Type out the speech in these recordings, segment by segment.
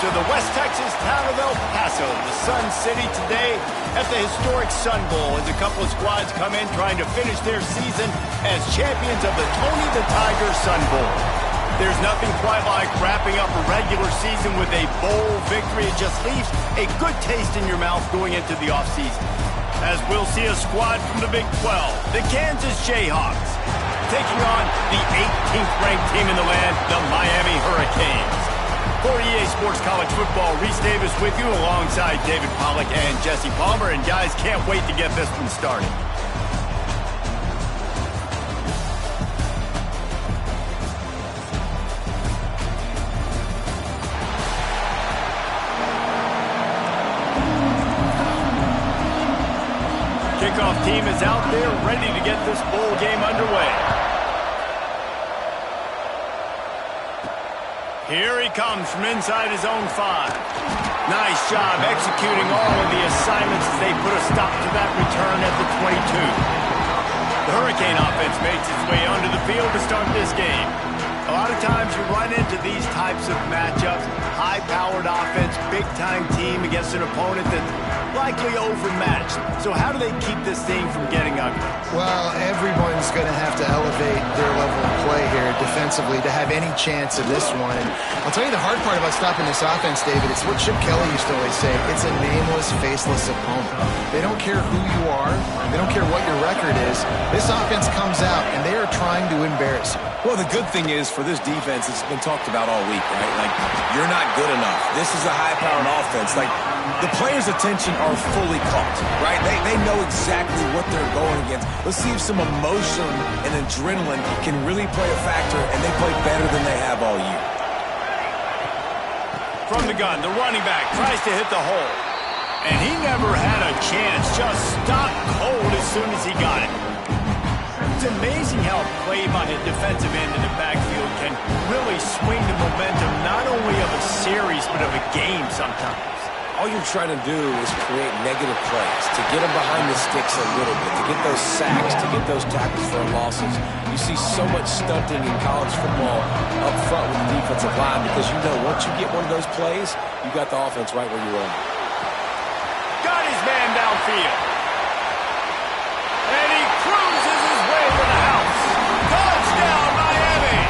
to the West Texas town of El Paso, the Sun City, today at the historic Sun Bowl as a couple of squads come in trying to finish their season as champions of the Tony the Tiger Sun Bowl. There's nothing quite like wrapping up a regular season with a bowl victory. It just leaves a good taste in your mouth going into the offseason. As we'll see a squad from the Big 12, the Kansas Jayhawks, taking on the 18th ranked team in the land, the Miami Hurricanes. For EA Sports College Football, Reese Davis with you alongside David Pollack and Jesse Palmer. And guys, can't wait to get this one started. Kickoff team is out there ready to get this bowl game underway. Here he comes from inside his own 5. Nice job executing all of the assignments as they put a stop to that return at the 22. The Hurricane offense makes its way onto the field to start this game. A lot of times you run into these types of matchups. High-powered offense, big-time team against an opponent that's likely overmatched. So how do they keep this thing from getting ugly? Well, everyone's going to have to elevate their level of play here defensively to have any chance of this one. And I'll tell you the hard part about stopping this offense, David, it's what Chip Kelly used to always say. It's a nameless, faceless opponent. They don't care who you are. They don't care what your record is. This offense comes out, and they are trying to embarrass you. Well, the good thing is for this defense, it's been talked about all week, right? Like, you're not good enough. This is a high-powered offense. Like, the players' attention are fully caught, right? They know exactly what they're going against. Let's see if some emotion and adrenaline can really play a factor, and they play better than they have all year. From the gun, the running back tries to hit the hole. And he never had a chance. Just stopped cold as soon as he got it. It's amazing how a play by a defensive end in the backfield can really swing the momentum not only of a series but of a game sometimes. All you're trying to do is create negative plays, to get them behind the sticks a little bit, to get those sacks, to get those tackles for losses. You see so much stunting in college football up front with the defensive line because you know once you get one of those plays, you got the offense right where you want. Got his man downfield. And he cruises his way to the house. Touchdown, Miami!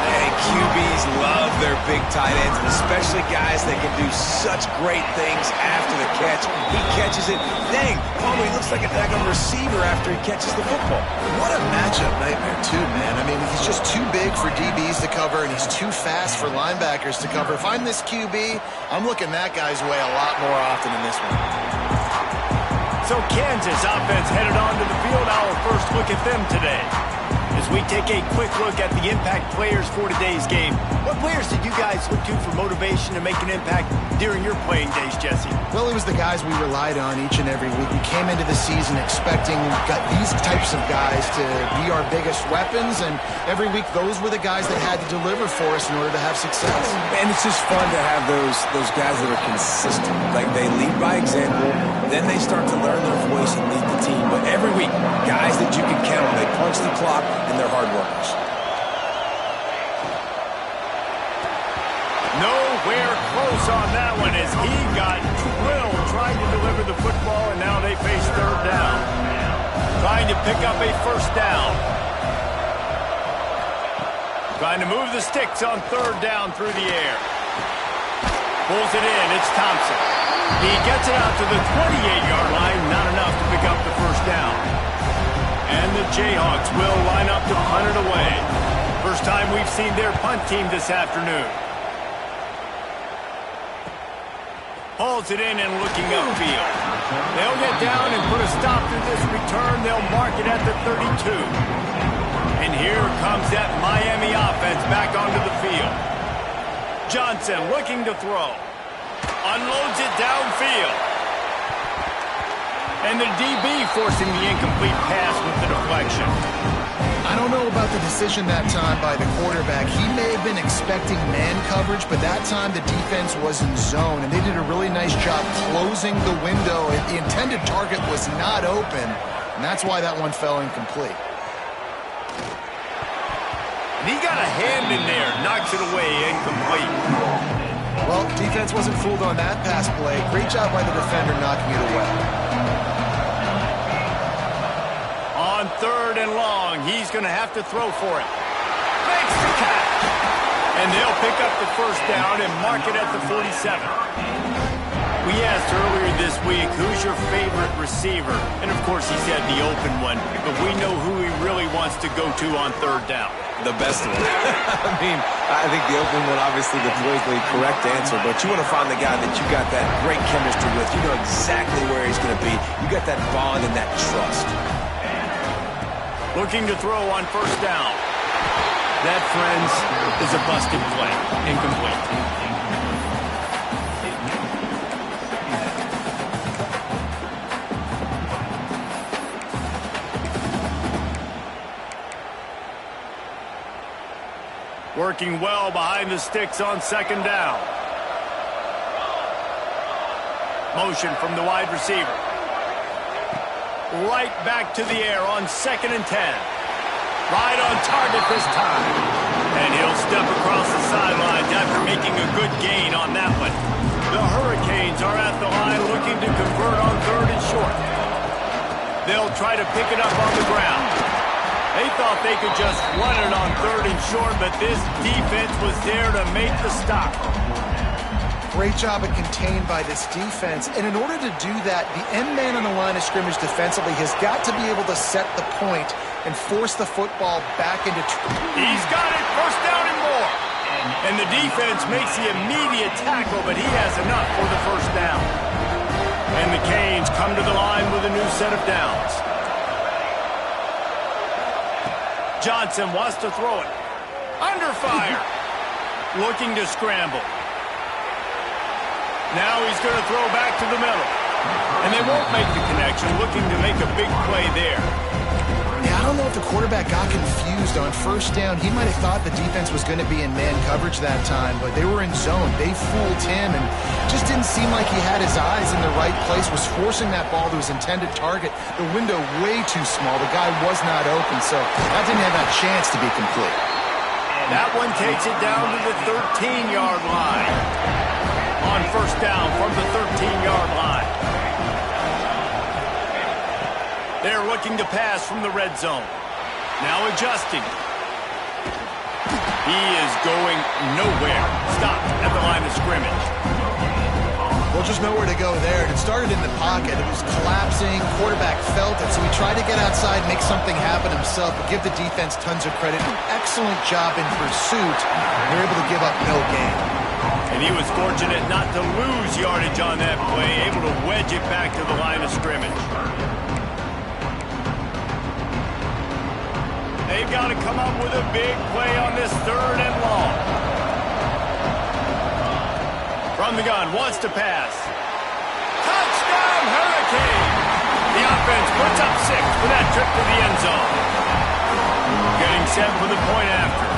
And QBs love their big tight ends, and especially guys that can do such great things after the catch. He catches it. Dang, Palmer, he looks like a daggone receiver after he catches the football. What a matchup nightmare, too, man. I mean, he's just too big for DBs to cover, and he's too fast for linebackers to cover. If I'm this QB, I'm looking that guy's way a lot more often than this one. So Kansas offense headed onto the field. Our first look at them today. As we take a quick look at the impact players for today's game, what players did you guys look to for motivation to make an impact during your playing days, Jesse? Well, it was the guys we relied on each and every week. We came into the season expecting these types of guys to be our biggest weapons, and every week those were the guys that had to deliver for us in order to have success. And it's just fun to have those guys that are consistent. Like, they lead by example, then they start to learn their voice and lead the team. But every week, guys that you can count on, they punch the clock, and they're hard workers. Nowhere close on that one as he got drilled trying to deliver the football, and now they face third down. Trying to pick up a first down. Trying to move the sticks on third down through the air. Pulls it in. It's Thompson. He gets it out to the 28-yard line. Not enough to pick up the first down. And the Jayhawks will line up to punt it away. First time we've seen their punt team this afternoon. Hauls it in and looking upfield. They'll get down and put a stop to this return. They'll mark it at the 32. And here comes that Miami offense back onto the field. Johnson looking to throw. Unloads it downfield. And the DB forcing the incomplete pass with the deflection. I don't know about the decision that time by the quarterback. He may have been expecting man coverage, but that time the defense was in zone, and they did a really nice job closing the window. The intended target was not open, and that's why that one fell incomplete. And he got a hand in there, knocks it away, incomplete. Well, defense wasn't fooled on that pass play. Great job by the defender knocking it away. On 3rd and long, he's going to have to throw for it. Makes the catch. And they'll pick up the first down and mark it at the 47. We asked earlier this week, who's your favorite receiver? And, of course, he said the open one. But we know who he really wants to go to on 3rd down. The best one. I mean, I think the open one, obviously, the politically correct answer. But you want to find the guy that you got that great chemistry with. You know exactly where he's going to be. You got that bond and that trust. Looking to throw on 1st down. That, friends, is a busted play. Incomplete. Working well behind the sticks on 2nd down. Motion from the wide receiver. Right back to the air on 2nd and 10. Right on target this time. And he'll step across the sidelines after making a good gain on that one. The Hurricanes are at the line looking to convert on 3rd and short. They'll try to pick it up on the ground. They thought they could just run it on 3rd and short, but this defense was there to make the stop. Great job at contained by this defense. And in order to do that, the end man on the line of scrimmage defensively has got to be able to set the point and force the football back into... He's got it, 1st down and more. And the defense makes the immediate tackle, but he has enough for the 1st down. And the Canes come to the line with a new set of downs. Johnson wants to throw it. Under fire. Looking to scramble. Now he's going to throw back to the middle. And they won't make the connection, looking to make a big play there. Yeah, I don't know if the quarterback got confused on 1st down. He might have thought the defense was going to be in man coverage that time, but they were in zone. They fooled him, and just didn't seem like he had his eyes in the right place, was forcing that ball to his intended target. The window way too small. The guy was not open, so that didn't have that chance to be complete. That one takes it down to the 13-yard line. On 1st down from the 13-yard line. They're looking to pass from the red zone. Now adjusting. He is going nowhere. Stopped at the line of scrimmage. Well, just nowhere to go there. It started in the pocket. It was collapsing. Quarterback felt it, so he tried to get outside, make something happen himself, but give the defense tons of credit. Excellent job in pursuit. They're able to give up no gain. And he was fortunate not to lose yardage on that play, able to wedge it back to the line of scrimmage. They've got to come up with a big play on this 3rd and long. From the gun, wants to pass. Touchdown, Hurricane! The offense puts up 6 for that trip to the end zone. Getting set for the point after.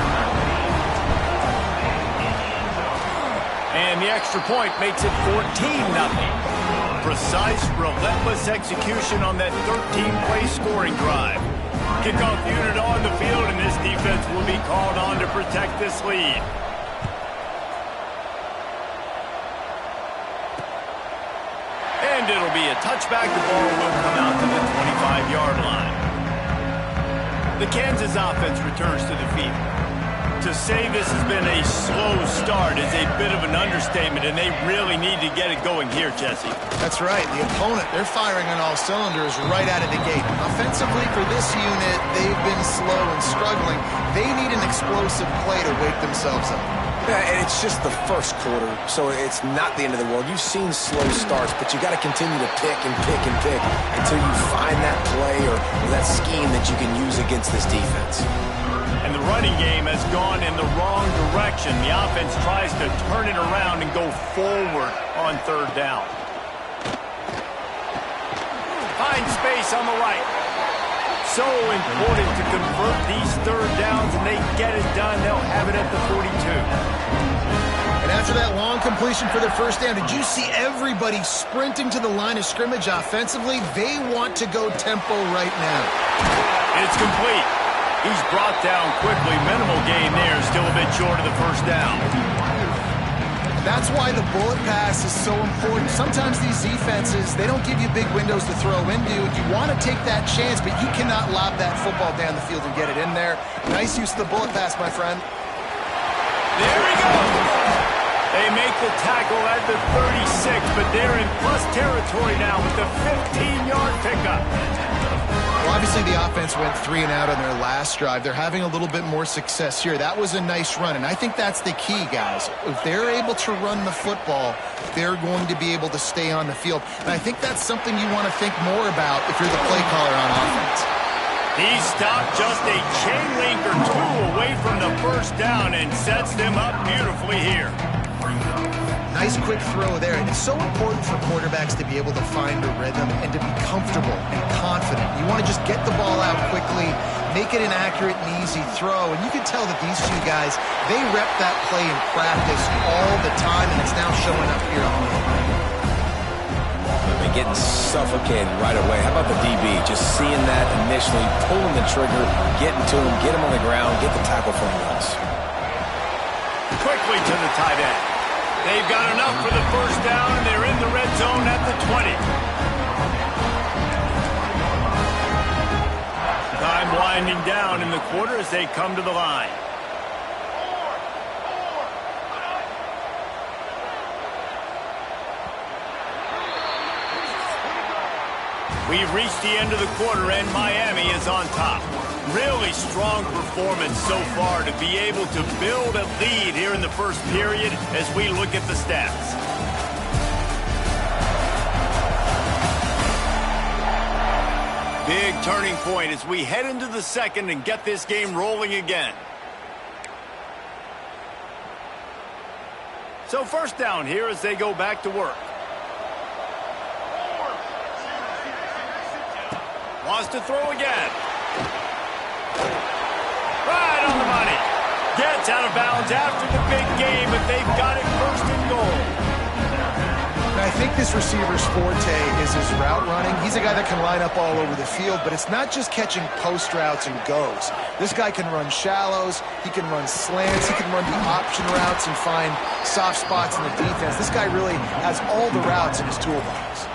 And the extra point makes it 14-0. Precise, relentless execution on that 13-play scoring drive. Kickoff unit on the field, and this defense will be called on to protect this lead. And it'll be a touchback. The ball will come out to the 25-yard line. The Kansas offense returns to the field. To say this has been a slow start is a bit of an understatement, and they really need to get it going here, Jesse. That's right. The opponent, they're firing on all cylinders right out of the gate. Offensively, for this unit, they've been slow and struggling. They need an explosive play to wake themselves up. Yeah, and it's just the 1st quarter, so it's not the end of the world. You've seen slow starts, but you got to continue to pick and pick and pick until you find that play or that scheme that you can use against this defense. And the running game has gone in the wrong direction. The offense tries to turn it around and go forward on 3rd down. Find space on the right. So important to convert these 3rd downs, and they get it done. They'll have it at the 42. And after that long completion for the 1st down, did you see everybody sprinting to the line of scrimmage offensively? They want to go tempo right now. It's complete. He's brought down quickly. Minimal gain there. Still a bit short of the first down. That's why the bullet pass is so important. Sometimes these defenses, they don't give you big windows to throw into. You want to take that chance, but you cannot lob that football down the field and get it in there. Nice use of the bullet pass, my friend. There he goes. They make the tackle at the 36, but they're in plus territory now with the 15-yard pickup. Well, obviously the offense went 3 and out on their last drive. They're having a little bit more success here. That was a nice run, and I think that's the key, guys. If they're able to run the football, they're going to be able to stay on the field. And I think that's something you want to think more about if you're the play caller on offense. He stopped just a chain link or two away from the first down and sets them up beautifully here. Nice quick throw there. And it's so important for quarterbacks to be able to find a rhythm and to be comfortable and confident. You want to just get the ball out quickly, make it an accurate and easy throw. And you can tell that these two guys, they rep that play in practice all the time, and it's now showing up here on the field. They're getting suffocated right away. How about the DB? Just seeing that initially, pulling the trigger, getting to him, get him on the ground, get the tackle for a loss. Quickly to the tight end. They've got enough for the first down, and they're in the red zone at the 20. Time winding down in the quarter as they come to the line. We've reached the end of the quarter, and Miami is on top. Really strong performance so far to be able to build a lead here in the first period as we look at the stats. Big turning point as we head into the second and get this game rolling again. So first down here as they go back to work. Wants to throw again. Right on the money. Gets out of bounds after the big game, but they've got it first and goal. And I think this receiver's forte is his route running. He's a guy that can line up all over the field, but it's not just catching post routes and goes. This guy can run shallows, he can run slants, he can run the option routes and find soft spots in the defense. This guy really has all the routes in his toolbox.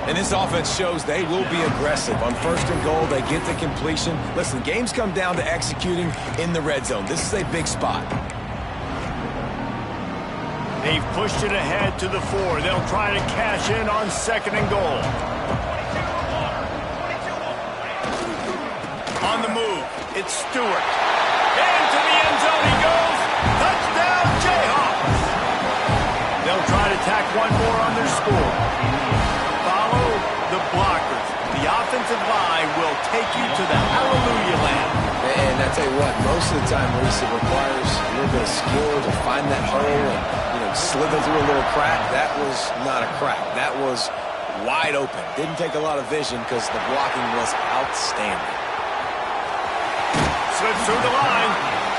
And this offense shows they will be aggressive. On first and goal, they get the completion. Listen, games come down to executing in the red zone. This is a big spot. They've pushed it ahead to the 4. They'll try to cash in on second and goal. On the move, it's Stewart. Into the end zone he goes. Touchdown, Jayhawks. They'll try to tack one more on their score. Follow the blockers. The offensive line will take you to the hallelujah land. And I tell you what, most of the time, Maurice, it requires a little bit of skill to find that hole and slither through a little crack. That was not a crack. That was wide open. Didn't take a lot of vision because the blocking was outstanding. Slips through the line.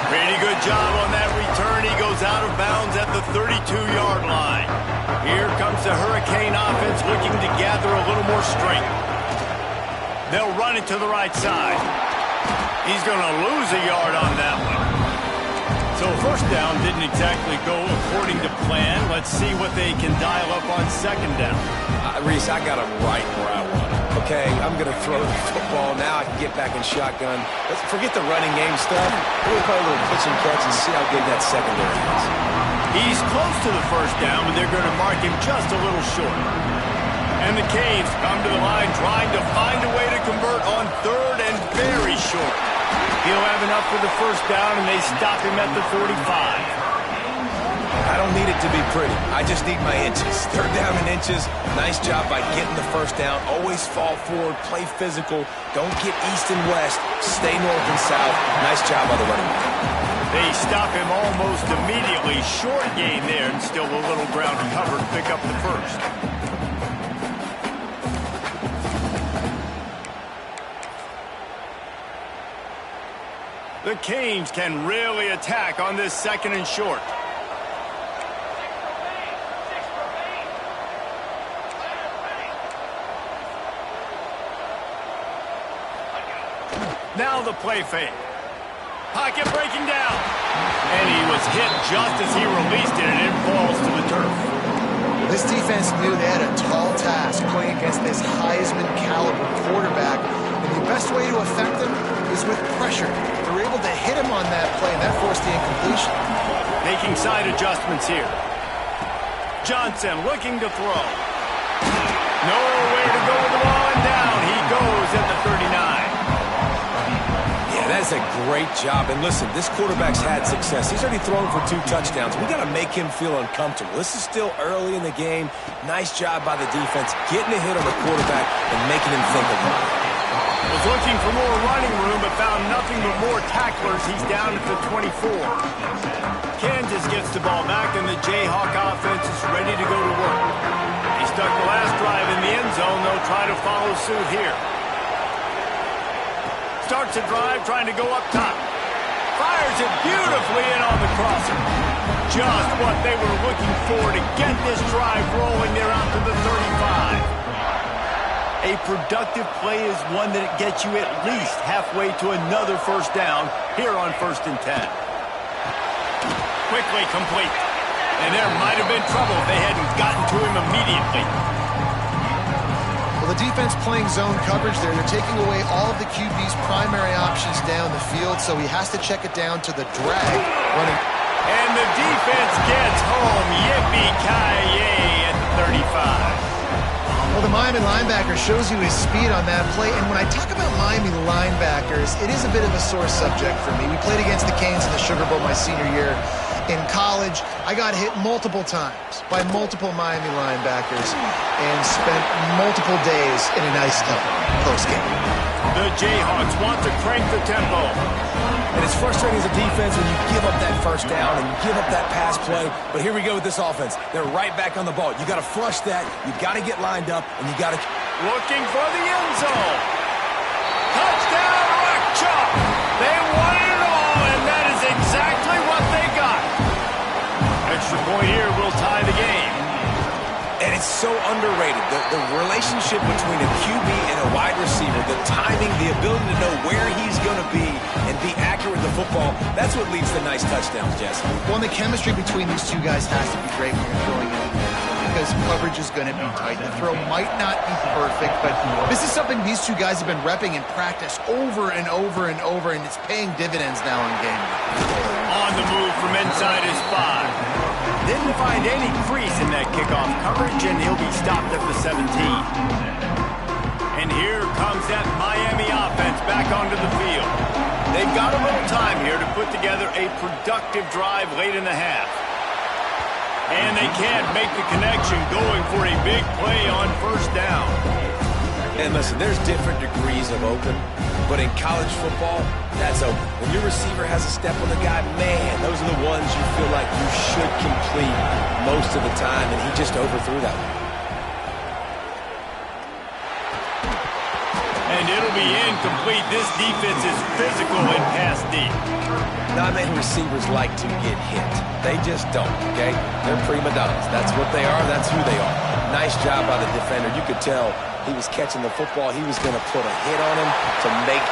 Pretty good job on that return. He goes out of bounds at the 32-yard line. Here comes the Hurricane offense looking to gather a little more strength. They'll run it to the right side. He's going to lose a yard on that one. So first down didn't exactly go according to plan. Let's see what they can dial up on second down. Reese, I got him right where I want him. Okay, I'm going to throw the football. Now I can get back in shotgun. Let's forget the running game stuff. We'll play a little pitch and catch and see how good that secondary is. He's close to the first down, but they're going to mark him just a little short. And the Caves come to the line trying to find a way to convert on third and very short. He'll have enough for the first down, and they stop him at the 45. I don't need it to be pretty. I just need my inches. Third down in inches. Nice job by getting the first down. Always fall forward, play physical. Don't get east and west. Stay north and south. Nice job by the running back. They stop him almost immediately. Short gain there, and still a little ground to cover to pick up the first. The Canes can really attack on this second and short. Now the play fake. Pocket breaking down. And he was hit just as he released it, and it falls to the turf. This defense knew they had a tall task playing against this Heisman-caliber quarterback, and the best way to affect him is with pressure. They were able to hit him on that play, and that forced the incompletion. Making side adjustments here. Johnson looking to throw. Nowhere to go with the ball, and down he goes at the 39. That's a great job. And listen, this quarterback's had success. He's already thrown for 2 touchdowns. We got to make him feel uncomfortable. This is still early in the game. Nice job by the defense, getting a hit on the quarterback and making him think about it. Was looking for more running room, but found nothing but more tacklers. He's down at the 24. Kansas gets the ball back, and the Jayhawk offense is ready to go to work. He stuck the last drive in the end zone. They'll try to follow suit here. Starts a drive, trying to go up top. Fires it beautifully in on the crosser. Just what they were looking for to get this drive rolling there out to the 35. A productive play is one that gets you at least halfway to another first down here on 1st and 10. Quickly complete. And there might have been trouble if they hadn't gotten to him immediately. The defense playing zone coverage there. They're taking away all of the QB's primary options down the field, so he has to check it down to the drag running. And the defense gets home. Yippee-ki-yay at the 35. Well, the Miami linebacker shows you his speed on that play, and when I talk about Miami linebackers, it is a bit of a sore subject for me. We played against the Canes in the Sugar Bowl my senior year. In college, I got hit multiple times by multiple Miami linebackers and spent multiple days in an ice tub post-game. The Jayhawks want to crank the tempo. And it's frustrating as a defense when you give up that first down and you give up that pass play. But here we go with this offense. They're right back on the ball. You got to flush that. You got to get lined up, and you got to... Looking for the end zone. Touchdown, Rock Chalk. They wanted it all, and that is exactly what they got. Extra point here will tie the game. And it's so underrated. The relationship between a QB and a wide receiver, the timing, the ability to know where he's going to be and be accurate with the football, that's what leads to nice touchdowns, Jesse. Well, and the chemistry between these two guys has to be great when you're throwing in because coverage is going to be tight. The throw might not be perfect, but this is something these two guys have been repping in practice over and over and over, and it's paying dividends now in game. On the move from inside his 5. Didn't find any crease in that kickoff coverage, and he'll be stopped at the 17. And here comes that Miami offense back onto the field. They've got a little time here to put together a productive drive late in the half. And they can't make the connection going for a big play on first down. And listen, there's different degrees of open, but in college football, that's open. When your receiver has a step on the guy, man, those are the ones you feel like you should complete most of the time, and he just overthrew that one. And it'll be incomplete. This defense is physical and pass deep. Not many receivers like to get hit. They just don't, okay? They're prima donnas. That's what they are. That's who they are. Nice job by the defender. You could tell he was catching the football. He was going to put a hit on him to make...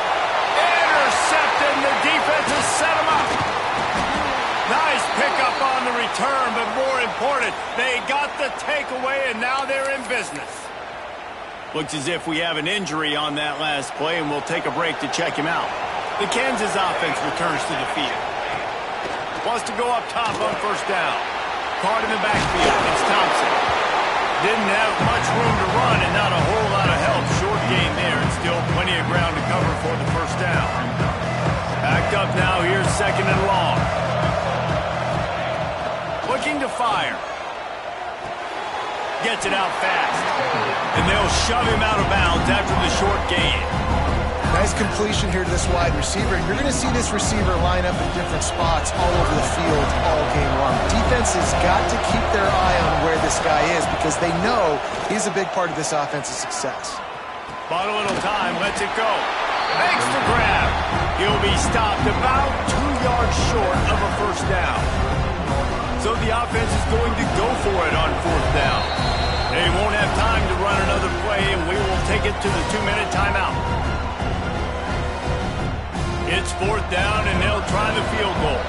Intercepted, and the defense has set him up. Nice pickup on the return, but more important, they got the takeaway, and now they're in business. Looks as if we have an injury on that last play, and we'll take a break to check him out. The Kansas offense returns to the field. Wants to go up top on first down. Caught in the backfield. It's Thompson. Didn't have much room to run and not a whole lot of help. Short gain there, and still plenty of ground to cover for the first down. Backed up now. Here's 2nd and long. Looking to fire. Gets it out fast. And they'll shove him out of bounds after the short gain. Nice completion here to this wide receiver. And you're going to see this receiver line up in different spots all over the field all game long. Defense has got to keep their eye on where this guy is because they know he's a big part of this offense's success. Bought a little time, lets it go. Makes the grab. He'll be stopped about 2 yards short of a first down. So the offense is going to go for it on 4th down. They won't have time to run another play, and we will take it to the 2-minute timeout. It's 4th down, and they'll try the field goal.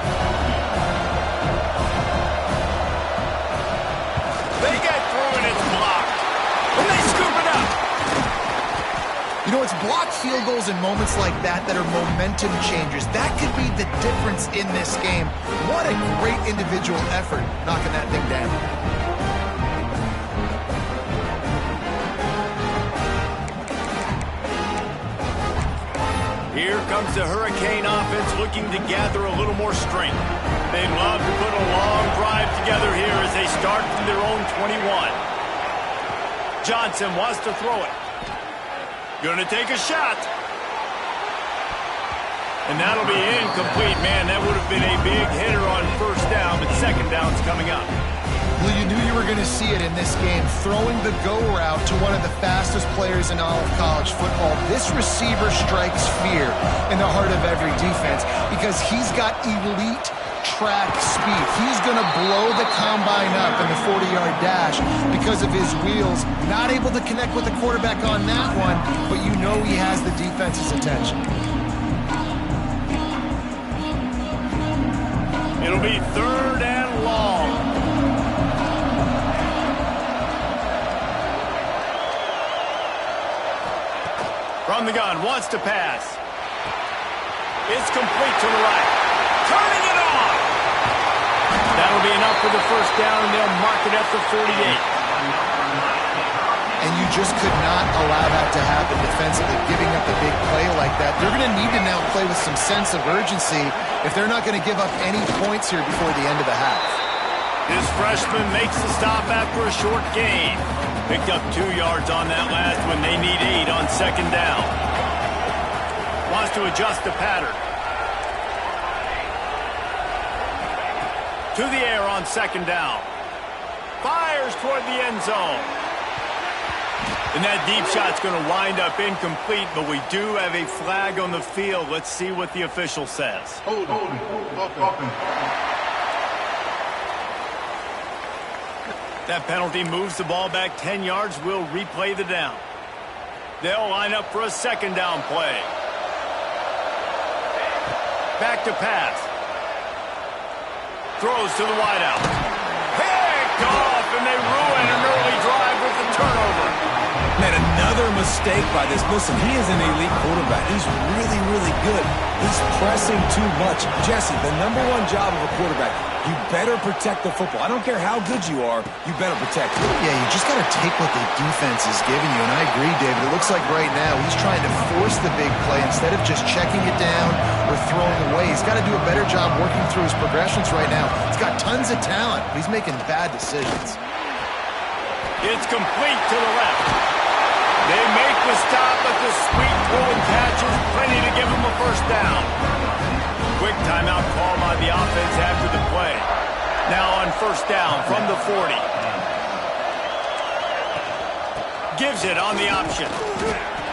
They get through, and it's blocked. And they scoop it up. You know, it's blocked field goals in moments like that that are momentum changers. That could be the difference in this game. What a great individual effort knocking that thing down. Here comes the Hurricane offense looking to gather a little more strength. They'd love to put a long drive together here as they start from their own 21. Johnson wants to throw it. Gonna take a shot. And that'll be incomplete. Man, that would have been a big hitter on 1st down, but 2nd down's coming up. Well, you knew you were going to see it in this game, throwing the go route to one of the fastest players in all of college football. This receiver strikes fear in the heart of every defense because he's got elite track speed. He's going to blow the combine up in the 40-yard dash because of his wheels. Not able to connect with the quarterback on that one, but you know he has the defense's attention. It'll be 3rd and long. From the gun, wants to pass. It's complete to the right. Turning it on. That'll be enough for the 1st down, and they'll mark it at the 48. And you just could not allow that to happen defensively, giving up a big play like that. They're going to need to now play with some sense of urgency if they're not going to give up any points here before the end of the half. This freshman makes the stop after a short gain. Picked up 2 yards on that last one. They need 8 on 2nd down. Wants to adjust the pattern. To the air on 2nd down. Fires toward the end zone. And that deep shot's going to wind up incomplete, but we do have a flag on the field. Let's see what the official says. Hold on. That penalty moves the ball back 10 yards. We'll replay the down. They'll line up for a 2nd down play. Back to pass. Throws to the wideout. Picked off, and they ruin an early drive with the turnover. Man, another mistake by this. Listen, he is an elite quarterback. He's really, really good. He's pressing too much. Jesse, the #1 job of a quarterback, you better protect the football. I don't care how good you are, you better protect it. Yeah, you just got to take what the defense is giving you, and I agree, David. It looks like right now he's trying to force the big play instead of just checking it down or throwing away. He's got to do a better job working through his progressions right now. He's got tons of talent, but he's making bad decisions. It's complete to the left. They make the stop, but the sweet throw and catch is plenty to give them a 1st down. Quick timeout call by the offense after the play. Now on 1st down from the 40. Gives it on the option.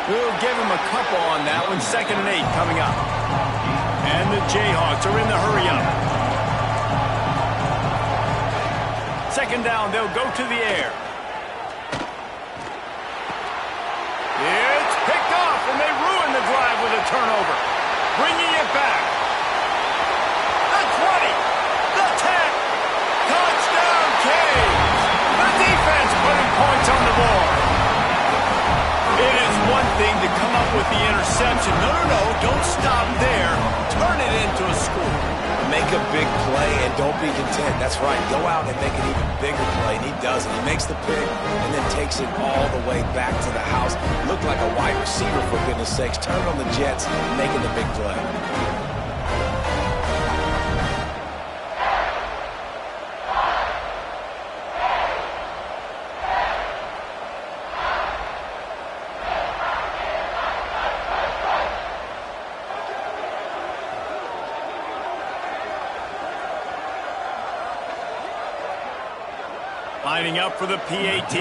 We'll give him a couple on that one. 2nd and 8 coming up. And the Jayhawks are in the hurry up. 2nd down, they'll go to the air. It's picked off, and they ruin the drive with a turnover. Bringing it back. The 20. The 10. Touchdown, Canes. The defense putting points on the board. It is one thing to come up with the interception. No, don't stop there. Turn it into a score. Make a big play and don't be content. That's right. Go out and make an even bigger play, and he does it. He makes the pick and then takes it all the way back to the house. Looked like a wide receiver, for goodness sakes. Turn on the Jets, making the big play. Lining up for the PAT.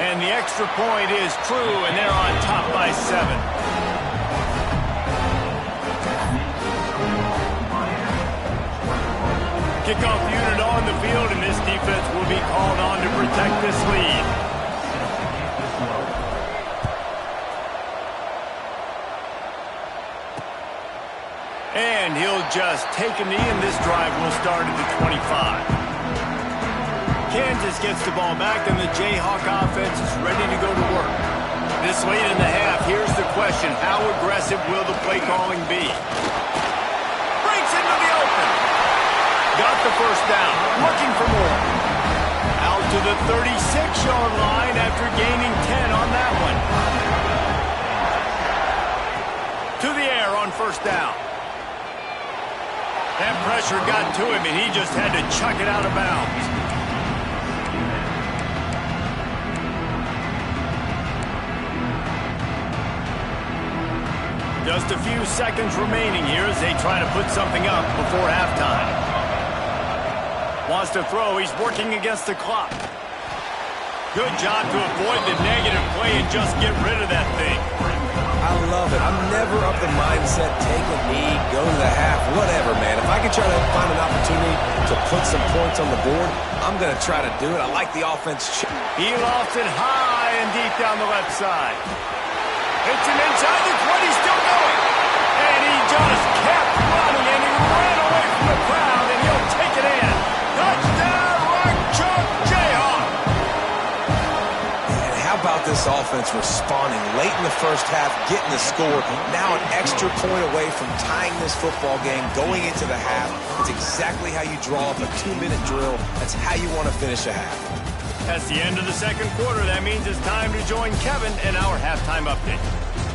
And the extra point is true, and they're on top by 7. Kickoff unit on the field, and this defense will be called on to protect this lead. And he'll just take a knee, and this drive will start at the 25. Kansas gets the ball back, and the Jayhawk offense is ready to go to work. This late in the half, here's the question. How aggressive will the play calling be? Breaks into the open. Got the first down. Looking for more. Out to the 36-yard line after gaining 10 on that one. To the air on first down. That pressure got to him, and he just had to chuck it out of bounds. Just a few seconds remaining here as they try to put something up before halftime. Wants to throw. He's working against the clock. Good job to avoid the negative play and just get rid of that thing. I love it. I'm never of the mindset, take a knee, go to the half, whatever, man. If I can try to find an opportunity to put some points on the board, I'm going to try to do it. I like the offense. He lofts it high and deep down the left side. Hits him inside the 20, still going. And he just kept running, and he ran away from the crowd, and he'll take it in. Touchdown, Rock Chalk Jayhawk. And how about this offense responding late in the first half, getting the score, now an extra point away from tying this football game, going into the half. It's exactly how you draw up a 2-minute drill. That's how you want to finish a half. That's the end of the second quarter. That means it's time to join Kevin in our halftime update.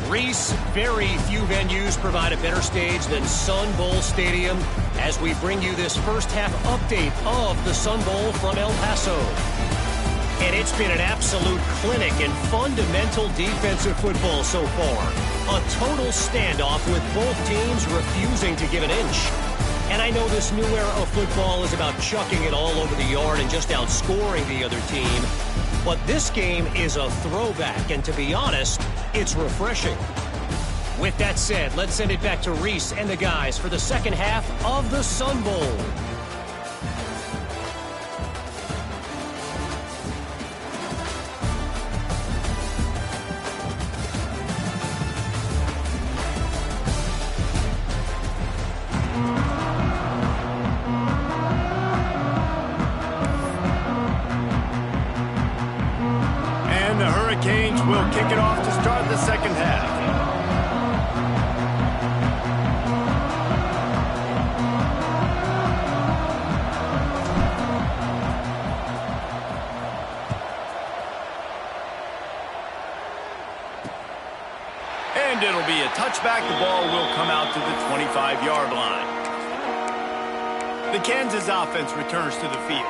Reese, very few venues provide a better stage than Sun Bowl Stadium as we bring you this first half update of the Sun Bowl from El Paso. And it's been an absolute clinic in fundamental defensive football so far. A total standoff with both teams refusing to give an inch. And I know this new era of football is about chucking it all over the yard and just outscoring the other team. But this game is a throwback, and to be honest, it's refreshing. With that said, let's send it back to Reese and the guys for the second half of the Sun Bowl. Hurricanes will kick it off to start the second half. And it'll be a touchback. The ball will come out to the 25-yard line. The Kansas offense returns to the field.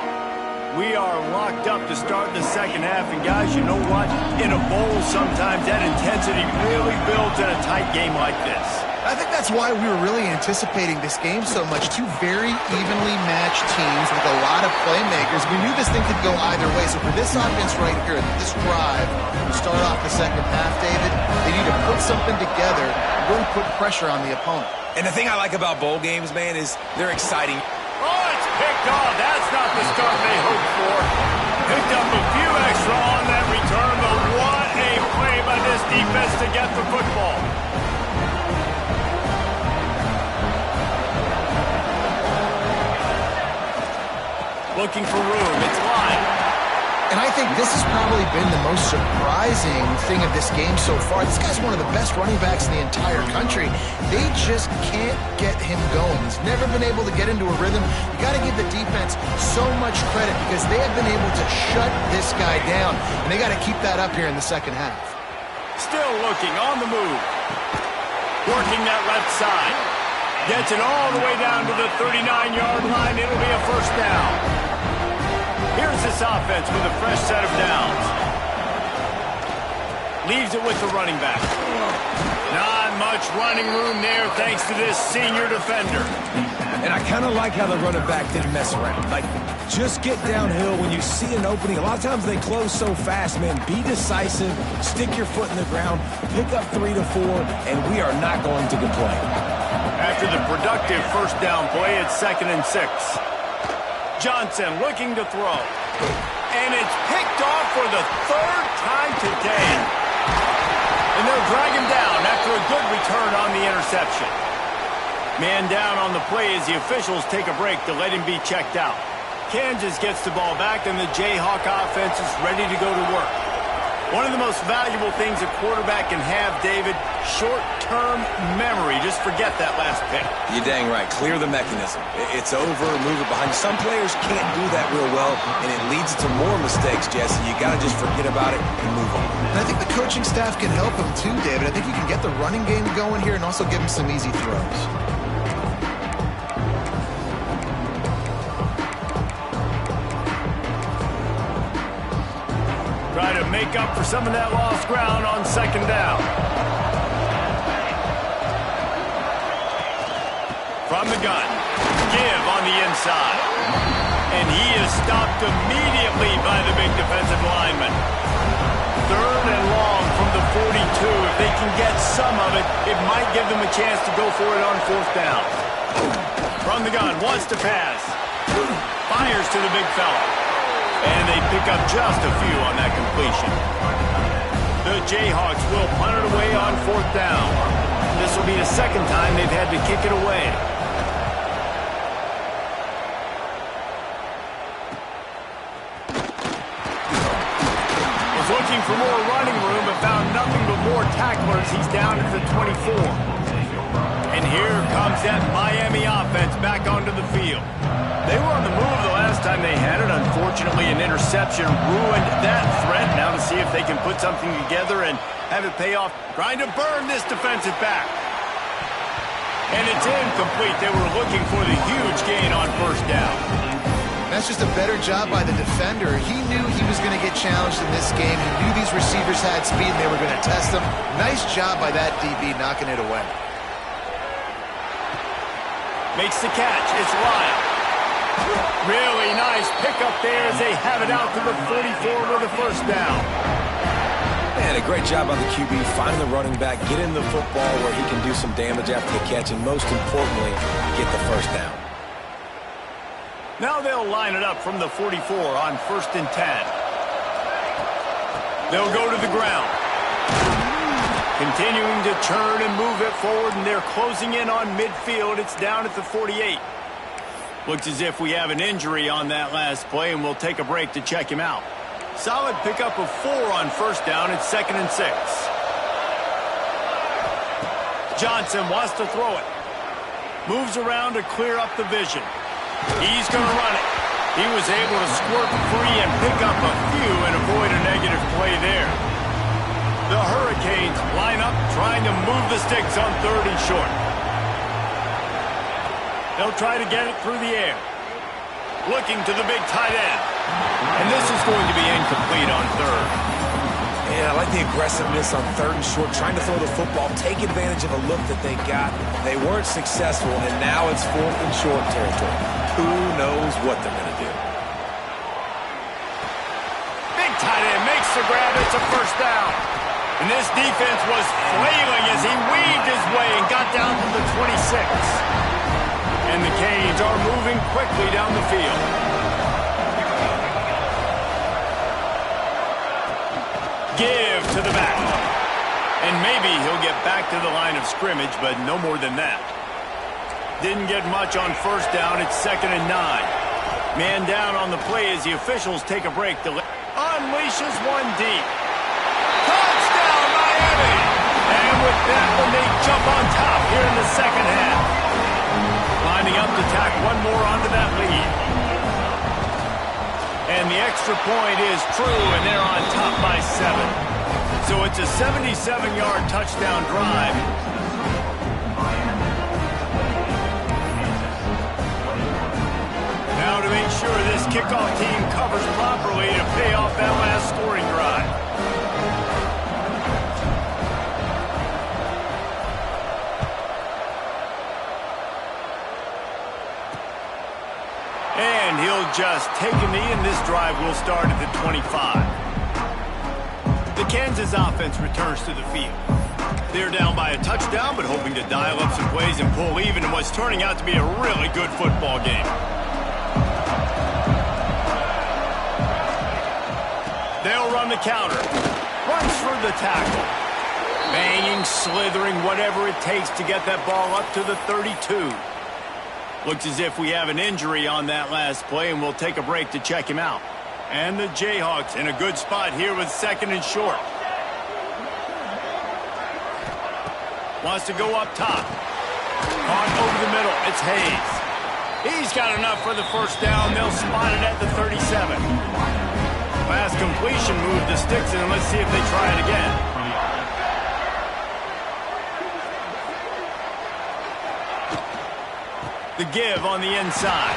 We are locked up to start the second half, and guys, you know what? In a bowl, sometimes that intensity really builds in a tight game like this. I think that's why we were really anticipating this game so much. Two very evenly matched teams with a lot of playmakers. We knew this thing could go either way. So for this offense right here, this drive, to start off the second half, David, they need to put something together and really put pressure on the opponent. And the thing I like about bowl games, man, is they're exciting. Oh, it's picked off. That's not the start they hoped for. Picked up a few extra on that return, but what a play by this defense to get the football. Looking for room. It's live. And I think this has probably been the most surprising thing of this game so far. This guy's one of the best running backs in the entire country. They just can't get him going. He's never been able to get into a rhythm. You got to give the defense so much credit because they have been able to shut this guy down. And they got to keep that up here in the second half. Still looking on the move. Working that left side. Gets it all the way down to the 39-yard line. It'll be a first down. Here's this offense with a fresh set of downs. Leaves it with the running back. Not much running room there thanks to this senior defender. And I kind of like how the running back didn't mess around. Like, just get downhill when you see an opening. A lot of times they close so fast, man. Be decisive, stick your foot in the ground, pick up 3 to 4, and we are not going to complain. After the productive first down play, it's 2nd and 6. Johnson looking to throw. And it's picked off for the third time today. And they'll drag him down after a good return on the interception. Man down on the play as the officials take a break to let him be checked out. Kansas gets the ball back, and the Jayhawk offense is ready to go to work. One of the most valuable things a quarterback can have, David, short-term memory. Just forget that last pick. You're dang right. Clear the mechanism. It's over, move it behind you. Some players can't do that real well, and it leads to more mistakes, Jesse. You got to just forget about it and move on. And I think the coaching staff can help him too, David. I think you can get the running game going here and also give him some easy throws. Try to make up for some of that lost ground on second down. From the gun, give on the inside. And he is stopped immediately by the big defensive lineman. Third and long from the 42. If they can get some of it, it might give them a chance to go for it on fourth down. From the gun, wants to pass. Fires to the big fella. And they pick up just a few on that completion. The Jayhawks will punt it away on fourth down. This will be the second time they've had to kick it away. Was looking for more running room, but found nothing but more tacklers. He's down at the 24. And here comes that Miami offense back onto the field. They were on the move the last time they had it. Unfortunately, an interception ruined that threat. Now to see if they can put something together and have it pay off. Trying to burn this defensive back. And it's incomplete. They were looking for the huge gain on first down. That's just a better job by the defender. He knew he was going to get challenged in this game. He knew these receivers had speed and they were going to test them. Nice job by that DB knocking it away. Makes the catch. It's Lyle. Really nice pickup there as they have it out to the 44 with a first down. Man, a great job on the QB, find the running back, get in the football where he can do some damage after the catch, and most importantly, get the first down. Now they'll line it up from the 44 on 1st and 10. They'll go to the ground. Continuing to turn and move it forward, and they're closing in on midfield. It's down at the 48. Looks as if we have an injury on that last play, and we'll take a break to check him out. Solid pickup of 4 on first down. It's 2nd and 6. Johnson wants to throw it. Moves around to clear up the vision. He's going to run it. He was able to squirt free and pick up a few and avoid a negative play there. The Hurricanes line up trying to move the sticks on 3rd and short. They'll try to get it through the air. Looking to the big tight end. And this is going to be incomplete on 3rd. Yeah, I like the aggressiveness on 3rd and short, trying to throw the football, take advantage of a look that they got. They weren't successful, and now it's 4th and short territory. Who knows what they're going to do? Big tight end makes the grab. It's a first down. And this defense was flailing as he weaved his way and got down to the 26. And the Canes are moving quickly down the field. Give to the back. And maybe he'll get back to the line of scrimmage, but no more than that. Didn't get much on first down. It's 2nd and 9. Man down on the play as the officials take a break. Unleashes one deep. Touchdown, Miami! And with that one, they jump on top here in the second half. Lining up to tack one more onto that lead. And the extra point is true, and they're on top by 7. So it's a 77-yard touchdown drive. Now to make sure this kickoff team covers properly to pay off that last scoring drive. And he'll just take a knee, and this drive will start at the 25. The Kansas offense returns to the field. They're down by a touchdown, but hoping to dial up some plays and pull even in what's turning out to be a really good football game. They'll run the counter. Runs for the tackle. Banging, slithering, whatever it takes to get that ball up to the 32. Looks as if we have an injury on that last play, and we'll take a break to check him out. And the Jayhawks in a good spot here with 2nd and short. Wants to go up top. Caught over the middle. It's Hayes. He's got enough for the first down. They'll spot it at the 37. Last completion moved the sticks, and let's see if they try it again. The give on the inside.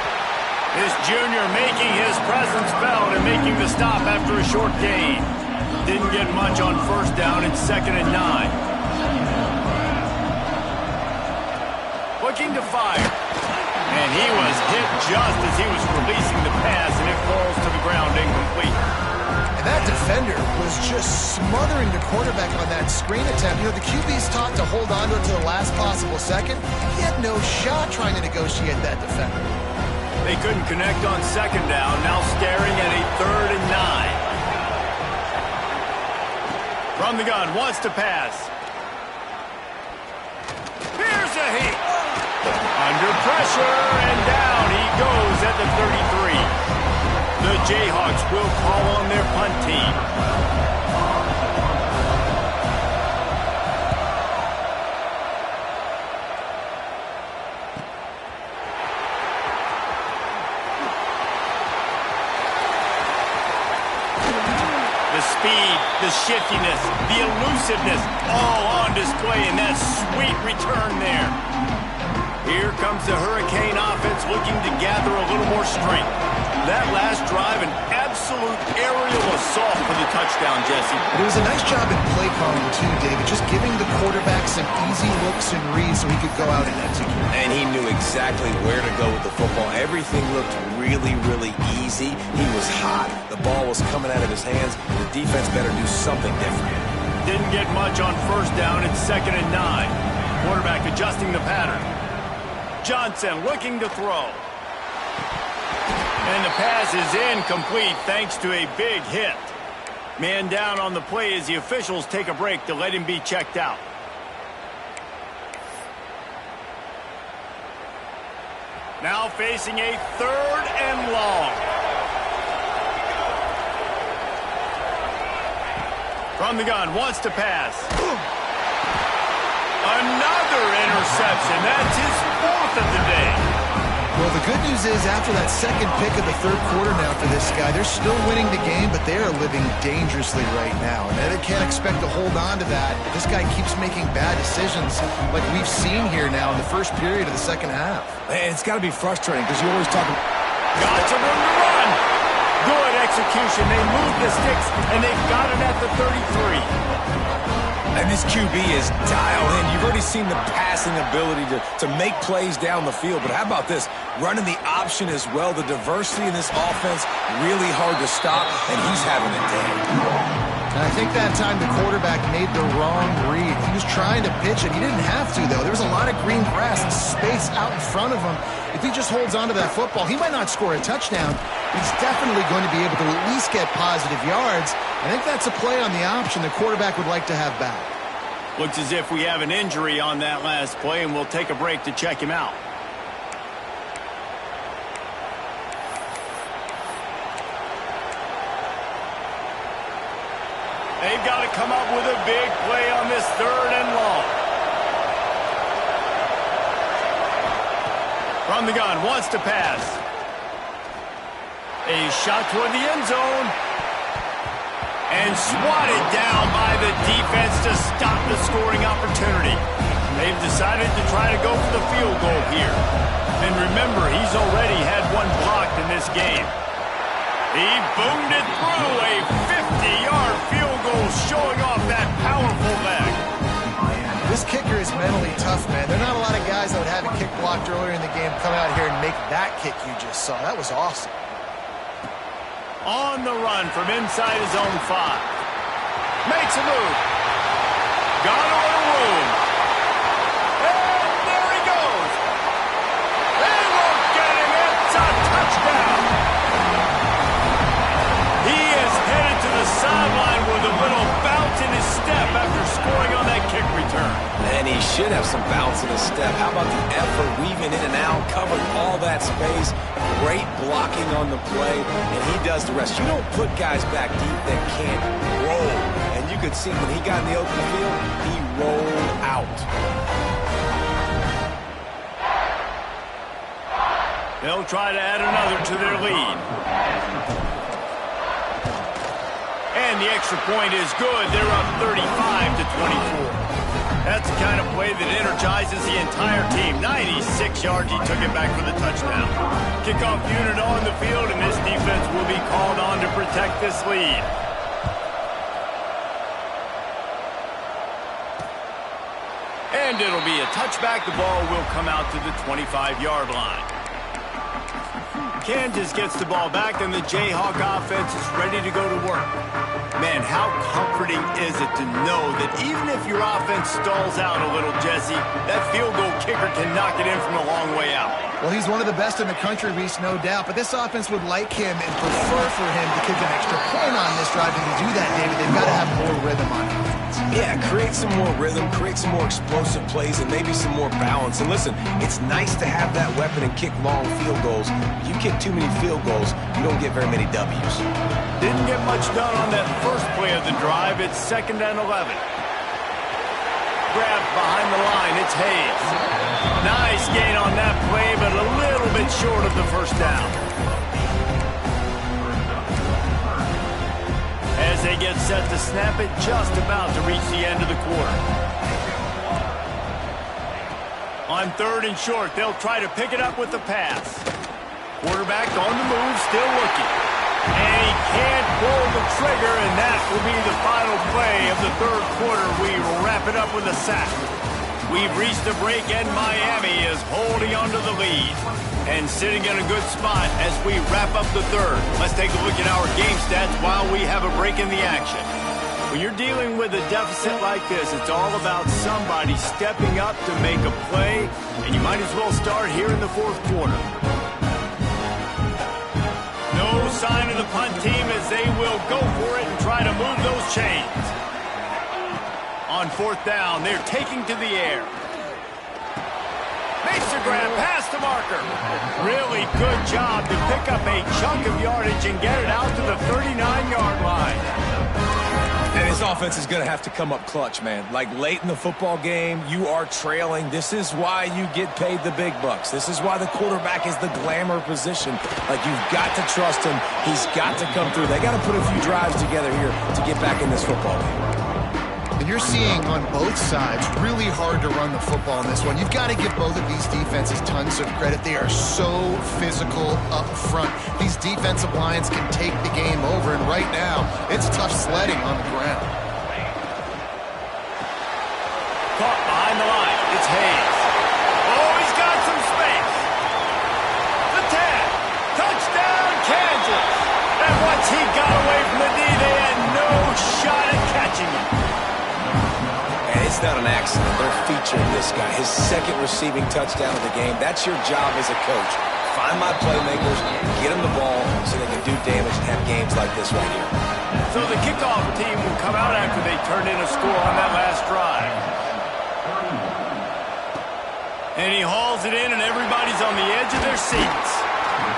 This junior making his presence felt and making the stop after a short gain. Didn't get much on first down. It's 2nd and 9. Looking to fire. And he was hit just as he was releasing the pass, and it falls to the ground incomplete. And that defender was just smothering the quarterback on that screen attempt. You know, the QB's taught to hold on to it to the last possible second. He had no shot trying to negotiate that defender. They couldn't connect on 2nd down, now staring at a 3rd and 9. From the gun, wants to pass. Here's a heat. Under pressure, and down he goes at the 33. The Jayhawks will call on their punt team. The speed, the shiftiness, the elusiveness, all on display in that sweet return there. Here comes the Hurricane offense looking to gather a little more strength. That last drive, an absolute aerial assault for the touchdown, Jesse. It was a nice job in play calling, too, David, just giving the quarterback some easy looks and reads so he could go out and execute. And he knew exactly where to go with the football. Everything looked really, really easy. He was hot. The ball was coming out of his hands. The defense better do something different. Didn't get much on first down. It's 2nd and 9. Quarterback adjusting the pattern. Johnson looking to throw. And the pass is incomplete thanks to a big hit. Man down on the play as the officials take a break to let him be checked out. Now facing a 3rd and long. From the gun, wants to pass. Another interception. That's his 4th of the day. Well, the good news is after that second pick of the 3rd quarter now for this guy, they're still winning the game, but they are living dangerously right now. And they can't expect to hold on to that. This guy keeps making bad decisions like we've seen here now in the first period of the second half. Man, it's got to be frustrating because you always talk about... Got some room to run. Good execution. They move the sticks, and they've got it at the 33. And this QB is dialed in. You've already seen the passing ability to make plays down the field. But how about this? Running the option as well. The diversity in this offense, really hard to stop, and he's having a day. And I think that time the quarterback made the wrong read. He was trying to pitch it. He didn't have to, though. There was a lot of green grass and space out in front of him. If he just holds on to that football, he might not score a touchdown. He's definitely going to be able to at least get positive yards. I think that's a play on the option the quarterback would like to have back. Looks as if we have an injury on that last play, and we'll take a break to check him out. They've got to come up with a big play on this 3rd and long. From the gun, wants to pass. A shot toward the end zone. And swatted down by the defense to stop the scoring opportunity. They've decided to try to go for the field goal here. And remember, he's already had one blocked in this game. He boomed it through a 50-yard field goal, showing off that powerful leg. This kicker is mentally tough, man. There are not a lot of guys that would have a kick blocked earlier in the game come out here and make that kick you just saw. That was awesome. On the run from inside his own 5. Makes a move. Got a little room. And there he goes. They won't get him. It's a touchdown. He is headed to the sideline with a little bounce in his step after scoring on that kick should have some bounce in his step. How about the effort, weaving in and out, covering all that space, great blocking on the play, and he does the rest. You don't put guys back deep that can't roll. And you could see when he got in the open field, he rolled out. They'll try to add another to their lead. And the extra point is good. They're up 35-24. That's the kind of play that energizes the entire team. 96 yards, he took it back for the touchdown. Kickoff unit on the field, and this defense will be called on to protect this lead. And it'll be a touchback. The ball will come out to the 25-yard line. Kansas gets the ball back, and the Jayhawk offense is ready to go to work. Man, how comforting is it to know that even if your offense stalls out a little, Jesse, that field goal kicker can knock it in from a long way out. Well, he's one of the best in the country, Reese, no doubt. But this offense would like him and prefer for him to kick an extra point on this drive. And to do that, David, they've got to have more rhythm on offense. Yeah, create some more rhythm, create some more explosive plays, and maybe some more balance. And listen, it's nice to have that weapon and kick long field goals. If you kick too many field goals, you don't get very many W's. Didn't get much done on that first play of the drive. It's 2nd and 11. Grabbed behind the line. It's Hayes. Nice gain on that play, but a little bit short of the first down. As they get set to snap it, just about to reach the end of the quarter. On 3rd and short, they'll try to pick it up with the pass. Quarterback on the move, still looking. And he can't pull the trigger, and that will be the final play of the 3rd quarter. We wrap it up with a sack. We've reached a break, and Miami is holding onto the lead and sitting in a good spot as we wrap up the 3rd. Let's take a look at our game stats while we have a break in the action. When you're dealing with a deficit like this, it's all about somebody stepping up to make a play, and you might as well start here in the 4th quarter. No sign of the punt team as they will go for it and try to move those chains. On 4th down, they're taking to the air. Makes the grab past the marker. Really good job to pick up a chunk of yardage and get it out to the 39-yard line. And his offense is going to have to come up clutch, man. Like late in the football game, you are trailing. This is why you get paid the big bucks. This is why the quarterback is the glamour position. Like, you've got to trust him. He's got to come through. They got to put a few drives together here to get back in this football game. And you're seeing on both sides really hard to run the football in this one. You've got to give both of these defenses tons of credit. They are so physical up front. These defensive lines can take the game over, and right now, it's tough sledding on the ground. Caught behind the line. It's Hayes. Oh, he's got some space. The 10. Touchdown, Kansas. And once he got away from the D, they had no shot at catching him. It's not an accident. They're featuring this guy. His 2nd receiving touchdown of the game. That's your job as a coach. Find my playmakers, get them the ball so they can do damage and have games like this right here. So the kickoff team will come out after they turn in a score on that last drive. And he hauls it in, and everybody's on the edge of their seats.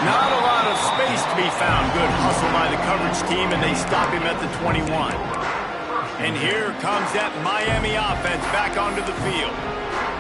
Not a lot of space to be found. Good hustle by the coverage team, and they stop him at the 21. And here comes that Miami offense back onto the field.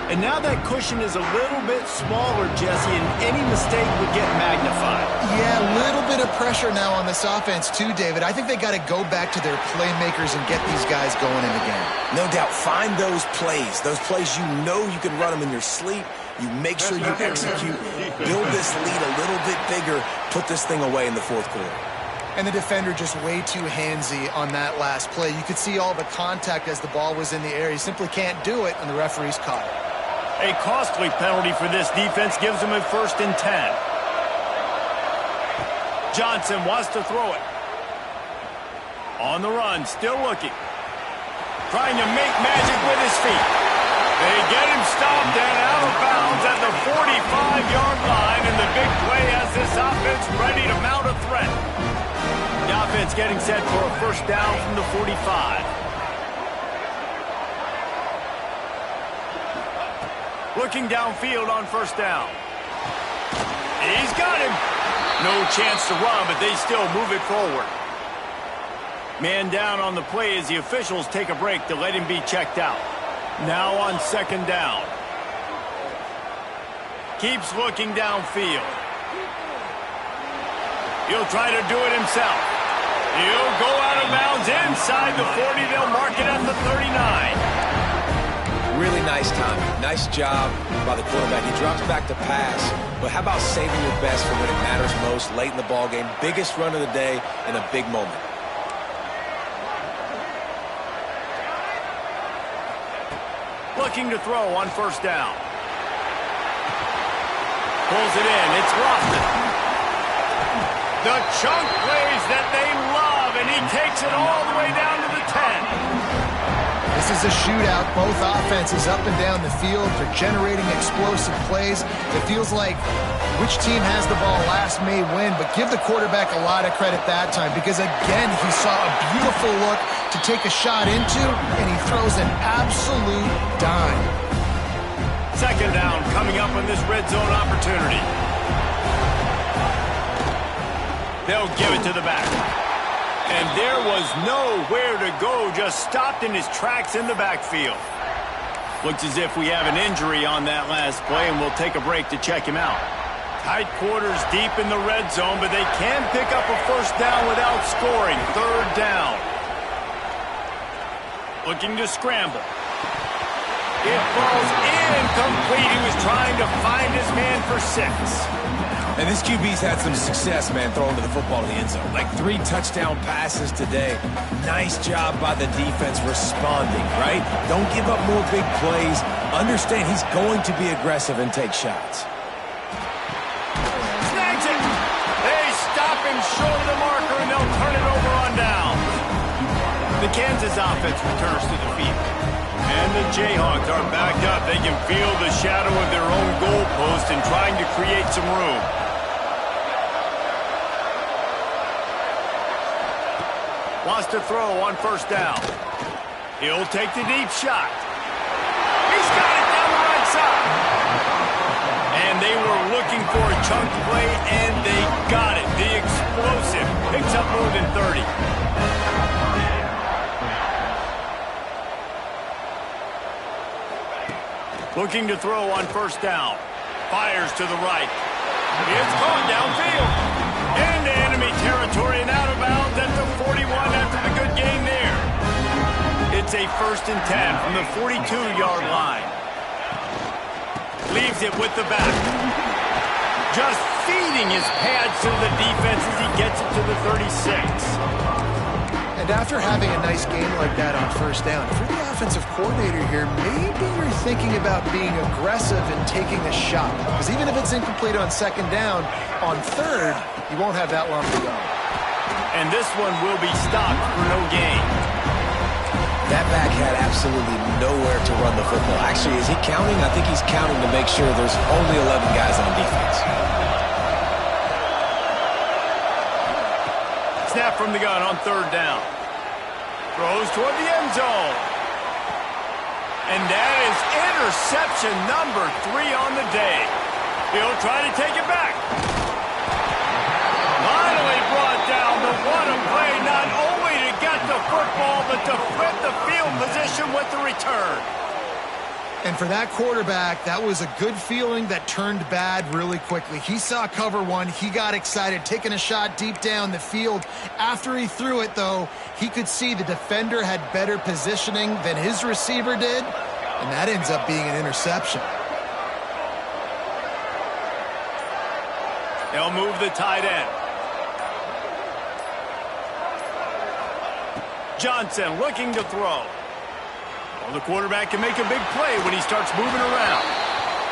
And now that cushion is a little bit smaller, Jesse, and any mistake would get magnified. Yeah, a little bit of pressure now on this offense too, David. I think they got to go back to their playmakers and get these guys going in the game. No doubt. Find those plays you know you can run them in your sleep. You make sure you execute. Build this lead a little bit bigger. Put this thing away in the 4th quarter. And the defender just way too handsy on that last play. You could see all the contact as the ball was in the air. He simply can't do it, and the referee's caught it. A costly penalty for this defense gives them a 1st and 10. Johnson wants to throw it. On the run, still looking. Trying to make magic with his feet. They get him stopped and out of bounds at the 45-yard line, and the big play has this offense ready to mount a threat. The offense getting set for a 1st down from the 45. Looking downfield on first down. He's got him. No chance to run, but they still move it forward. Man down on the play as the officials take a break to let him be checked out. Now on second down. Keeps looking downfield. He'll try to do it himself. He'll go out of bounds inside the 40. They'll mark it at the 39. Really nice timing. Nice job by the quarterback. He drops back to pass, but how about saving your best for when it matters most late in the ballgame? Biggest run of the day in a big moment. Looking to throw on first down. Pulls it in. It's Lofton. The chunk plays that they love, and he takes it all the way down to the 10. This is a shootout. Both offenses up and down the field. They're generating explosive plays. It feels like which team has the ball last may win, but give the quarterback a lot of credit that time because, again, he saw a beautiful look to take a shot into, and he throws an absolute dime. Second down coming up on this red zone opportunity. They'll give it to the back. And there was nowhere to go, just stopped in his tracks in the backfield. Looks as if we have an injury on that last play, and we'll take a break to check him out. Tight quarters deep in the red zone, but they can pick up a first down without scoring. Third down. Looking to scramble. It falls incomplete. He was trying to find his man for 6. And this QB's had some success, man, throwing to the football in the end zone. Like 3 touchdown passes today. Nice job by the defense responding, right? Don't give up more big plays. Understand he's going to be aggressive and take shots. Snags it. They stop him short of the marker, and they'll turn it over on down. The Kansas offense returns to the field. And the Jayhawks are backed up. They can feel the shadow of their own goalpost and trying to create some room. Wants to throw on first down. He'll take the deep shot. He's got it down the right side. And they were looking for a chunk play, and they got it. The explosive picks up more than 30. Looking to throw on first down. Fires to the right. It's caught downfield. Into enemy territory and out of bounds at the 41 after the good game there. It's a 1st and 10 from the 42-yard line. Leaves it with the back. Just feeding his pads to the defense as he gets it to the 36. And after having a nice game like that on first down, if you're the offensive coordinator here, maybe you're thinking about being aggressive and taking a shot. Because even if it's incomplete on second down, on third, you won't have that long to go. And this one will be stopped for no gain. That back had absolutely nowhere to run the football. Actually, is he counting? I think he's counting to make sure there's only 11 guys on defense. Snap from the gun on third down. Throws toward the end zone. And that is interception number 3 on the day. He'll try to take it back. Finally brought down, but what a play, not only to get the football, but to flip the field position with the return. And for that quarterback, that was a good feeling that turned bad really quickly. He saw cover 1. He got excited, taking a shot deep down the field. After he threw it, though, he could see the defender had better positioning than his receiver did, and that ends up being an interception. They'll move the tight end. Johnson looking to throw. Well, the quarterback can make a big play when he starts moving around.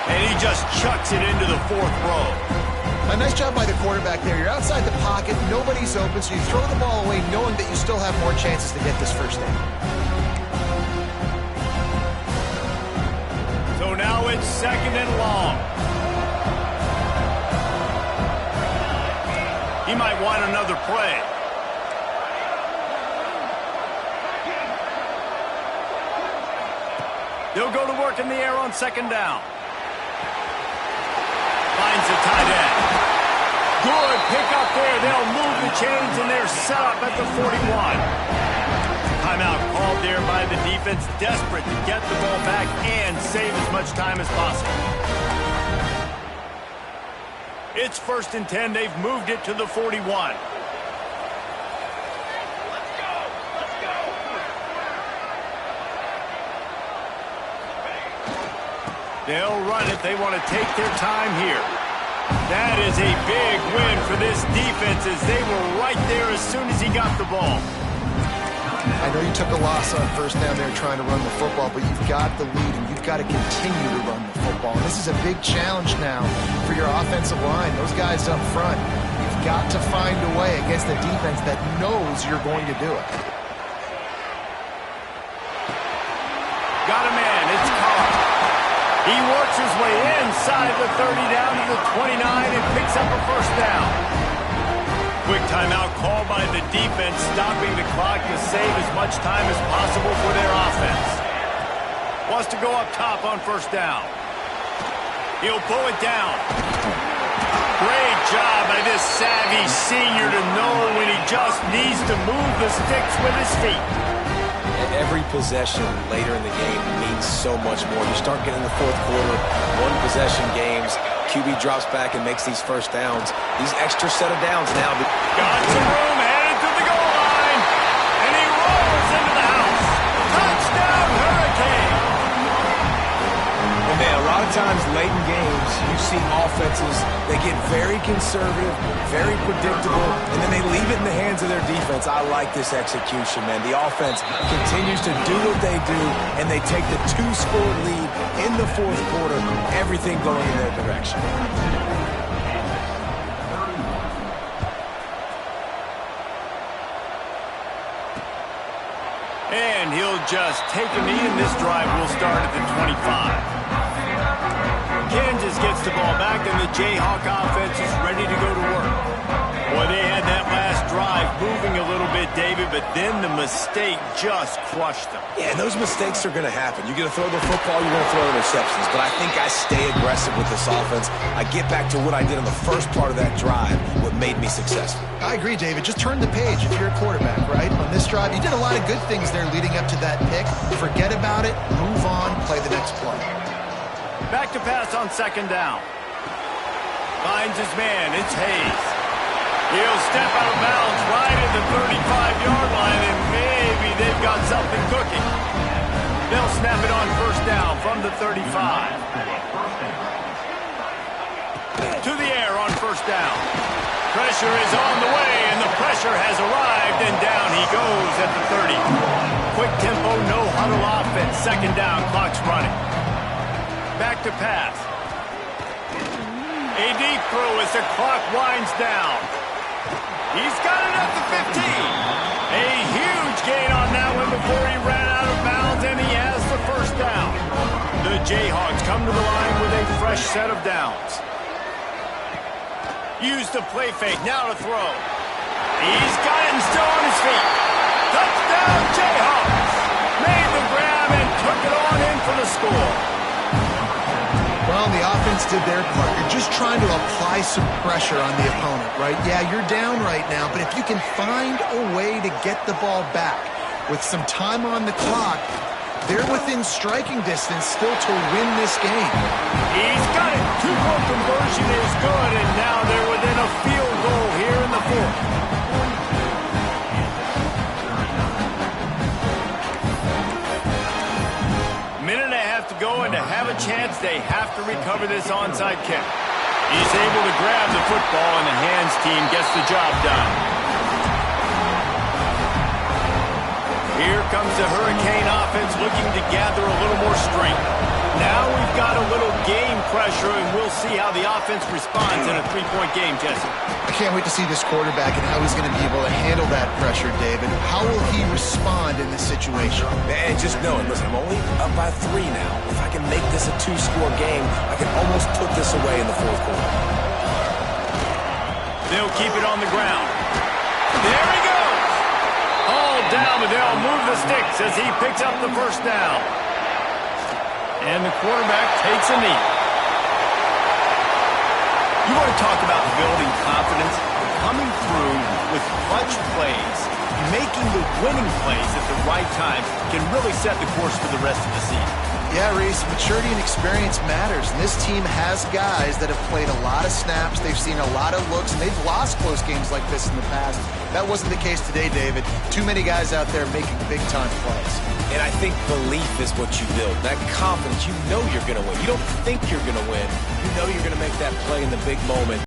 And he just chucks it into the 4th row. A nice job by the quarterback there. You're outside the pocket, nobody's open, so you throw the ball away knowing that you still have more chances to get this first down. So now it's 2nd and long. He might want another play. They'll go to work in the air on second down. finds the tight end. Good pick up there. They'll move the chains, and they're set up at the 41. Timeout called there by the defense, desperate to get the ball back and save as much time as possible. It's 1st and 10. They've moved it to the 41. They'll run it. They want to take their time here. That is a big win for this defense as they were right there as soon as he got the ball. I know you took a loss on 1st down there trying to run the football, but you've got the lead and you've got to continue to run the football. And this is a big challenge now for your offensive line. Those guys up front, you've got to find a way against a defense that knows you're going to do it. Got a man. It's Carr. He works his way inside the 30 down to the 29 and picks up a 1st down. Quick timeout called by the defense, stopping the clock to save as much time as possible for their offense. Wants to go up top on 1st down. He'll pull it down. Great job by this savvy senior to know when he just needs to move the sticks with his feet. Every possession later in the game means so much more. You start getting the 4th quarter, 1-possession games. QB drops back and makes these 1st downs. These extra set of downs now. Got some room, headed to the goal line. And he rolls into the house. Touchdown, Hurricane. And man, a lot of times late in games, you see offenses, they get very conservative, very predictable, and then they leave it in the hands of their defense. I like this execution, man. The offense continues to do what they do, and they take the 2-score lead in the 4th quarter, everything going in their direction. And he'll just take a knee, and this drive will start at the 25. Kansas gets the ball back, and the Jayhawk offense is ready to go to work. Boy, they had that last drive moving a little bit, David, but then the mistake just crushed them. Yeah, and those mistakes are going to happen. You're going to throw the football, you're going to throw interceptions. But I think I stay aggressive with this offense. I get back to what I did in the first part of that drive, what made me successful. I agree, David. Just turn the page if you're a quarterback, right? On this drive, you did a lot of good things there leading up to that pick. Forget about it, move on, play the next play. Back to pass on 2nd down. Finds his man. It's Hayes. He'll step out of bounds right at the 35-yard line, and maybe they've got something cooking. They'll snap it on 1st down from the 35. To the air on 1st down. Pressure is on the way, and the pressure has arrived, and down he goes at the 30. Quick tempo, no huddle offense. 2nd down, clock's running. Back to pass. A deep throw as the clock winds down. He's got it at the 15. A huge gain on that one before he ran out of bounds, and he has the 1st down. The Jayhawks come to the line with a fresh set of downs. Use the play fake, now to throw. He's got it and still on his feet. Touchdown, Jayhawks. Made the grab and took it on in for the score. Well, the offense did their part. You're just trying to apply some pressure on the opponent, right? Yeah, you're down right now, but if you can find a way to get the ball back with some time on the clock, they're within striking distance still to win this game. He's got it. 2-point conversion is good, and now they're within a field goal here in the 4th. Go and to have a chance, they have to recover this onside kick. He's able to grab the football, and the hands team gets the job done. Here comes the Hurricane offense looking to gather a little more strength. Now we've got a little game pressure, and we'll see how the offense responds in a 3-point game, Jesse. I can't wait to see this quarterback and how he's going to be able to handle that pressure, David. How will he respond in this situation? And just knowing, listen, I'm only up by 3 now. If I can make this a 2-score game, I can almost put this away in the 4th quarter. They'll keep it on the ground. There he goes! All down, but they'll move the sticks as he picks up the 1st down. And the quarterback takes a knee. want to talk about building confidence, coming through with clutch plays, making the winning plays at the right time can really set the course for the rest of the season. Yeah, Reese, maturity and experience matters, and this team has guys that have played a lot of snaps, they've seen a lot of looks, and they've lost close games like this in the past. That wasn't the case today, David. Too many guys out there making big-time plays. And I think belief is what you build. That confidence, you know you're going to win. You don't think you're going to win. You know you're going to make that play in the big moment.